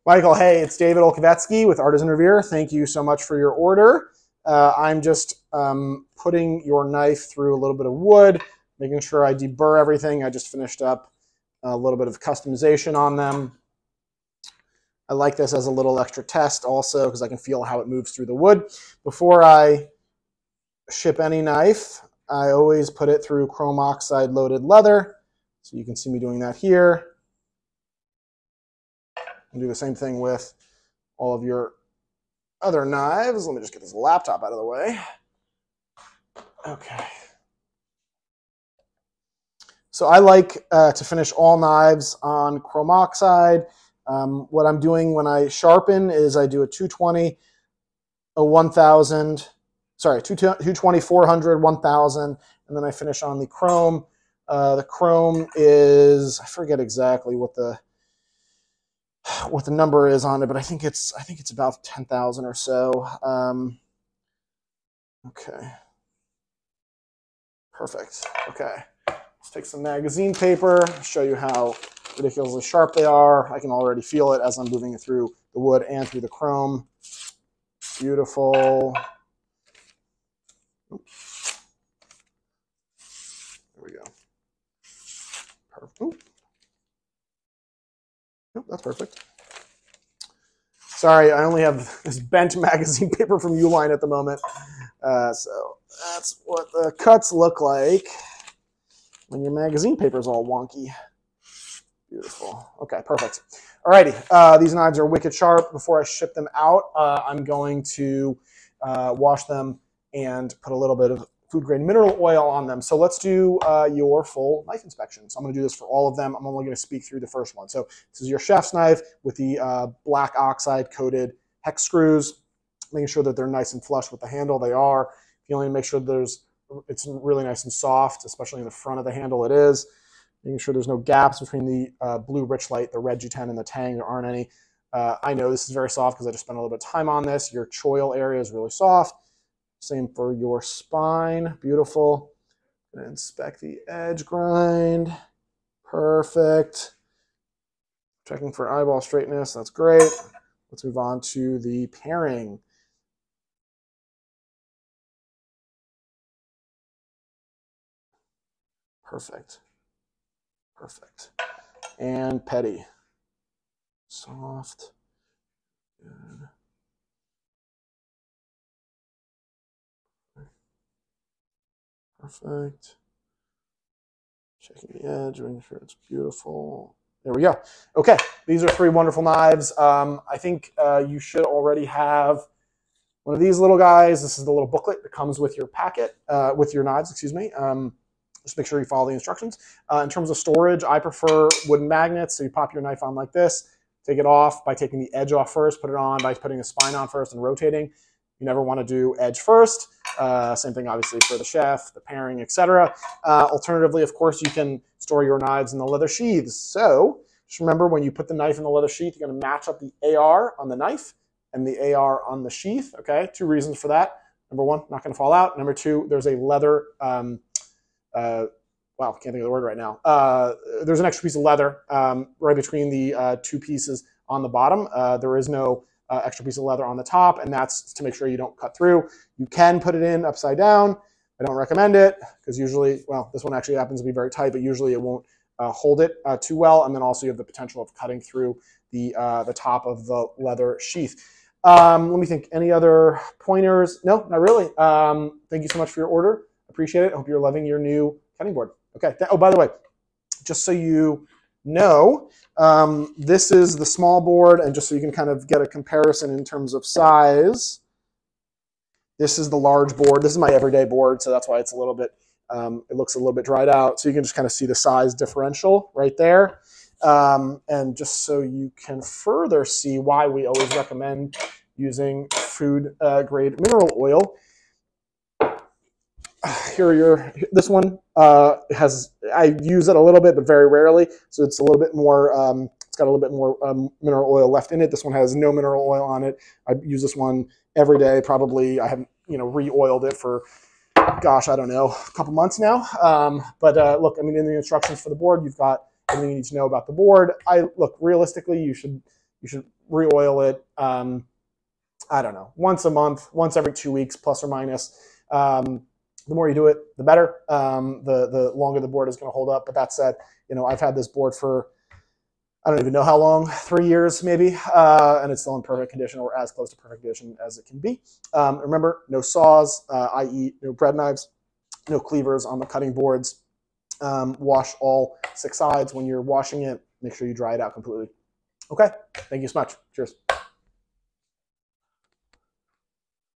Michael, hey, it's David Olkowetsky with Artisan Revere. Thank you so much for your order. I'm just putting your knife through a little bit of wood, making sure I deburr everything. I just finished up a little bit of customization on them. I like this as a little extra test also because I can feel how it moves through the wood. Before I ship any knife, I always put it through chrome oxide loaded leather. So you can see me doing that here. And do the same thing with all of your other knives. Let me just get this laptop out of the way. Okay. So I like to finish all knives on chrome oxide. What I'm doing when I sharpen is I do a 220, a 1000, sorry, 220, 400, 1000, and then I finish on the chrome. The chrome is, I forget exactly what the number is on it, but I think it's about 10,000 or so. Okay. Perfect. Okay. Let's take some magazine paper, show you how ridiculously sharp they are. I can already feel it as I'm moving it through the wood and through the chrome. Beautiful. Oops. There we go. Perfect. Ooh. Nope, that's perfect. Sorry, I only have this bent magazine paper from Uline at the moment. So that's what the cuts look like when your magazine paper is all wonky. Beautiful. Okay, perfect. Alrighty, these knives are wicked sharp. Before I ship them out, I'm going to wash them and put a little bit of food grade mineral oil on them. So let's do your full knife inspection. So I'm going to do this for all of them. I'm only going to speak through the first one. So this is your chef's knife with the black oxide coated hex screws, making sure that they're nice and flush with the handle. They are. If you only make sure it's really nice and soft, especially in the front of the handle it is. Making sure there's no gaps between the blue Richlight, the red G10, and the Tang. There aren't any. I know this is very soft because I just spent a little bit of time on this. Your choil area is really soft. Same for your spine. Beautiful. And inspect the edge grind. Perfect. Checking for eyeball straightness. That's great. Let's move on to the paring. Perfect. Perfect. And petty. Soft. Good. Perfect. Checking the edge, making sure it's beautiful. There we go. Okay, these are 3 wonderful knives. I think you should already have one of these little guys. This is the little booklet that comes with your packet, with your knives, excuse me. Just make sure you follow the instructions. In terms of storage, I prefer wooden magnets. So you pop your knife on like this, take it off by taking the edge off first, put it on by putting the spine on first and rotating. You never want to do edge first. Same thing, obviously, for the chef, the paring, etc. Alternatively, of course, you can store your knives in the leather sheaths. So just remember, when you put the knife in the leather sheath, you're going to match up the AR on the knife and the AR on the sheath. Okay, 2 reasons for that. Number 1, not going to fall out. Number 2, there's a leather. Wow, can't think of the word right now. There's an extra piece of leather right between the 2 pieces on the bottom. There is no extra piece of leather on the top, and that's to make sure you don't cut through. You can put it in upside down. I don't recommend it because usually, well, this one actually happens to be very tight, but usually it won't hold it too well. And then also you have the potential of cutting through the top of the leather sheath. Let me think. Any other pointers? No, not really. Thank you so much for your order. Appreciate it. I hope you're loving your new cutting board. Okay. Oh, by the way, just so you know, this is the small board, and just so you can kind of get a comparison in terms of size, this is the large board. This is my everyday board, so that's why it's a little bit, it looks a little bit dried out. So you can just kind of see the size differential right there. And just so you can further see why we always recommend using food grade mineral oil, this one I use it a little bit, but very rarely. So it's a little bit more, it's got a little bit more mineral oil left in it. This one has no mineral oil on it. I use this one every day. Probably I haven't, re-oiled it for, gosh, I don't know, a couple months now. But look, I mean, in the instructions for the board, you've got everything you need to know about the board. Look, realistically, you should, You should re-oil it, I don't know, once a month, once every 2 weeks, plus or minus. The more you do it, the better. The longer the board is going to hold up. But that said, I've had this board for, I don't even know how long, 3 years maybe, and it's still in perfect condition, or as close to perfect condition as it can be. Remember, no saws, i.e. no bread knives, no cleavers on the cutting boards. Wash all 6 sides when you're washing it. Make sure you dry it out completely. Okay, thank you so much. Cheers.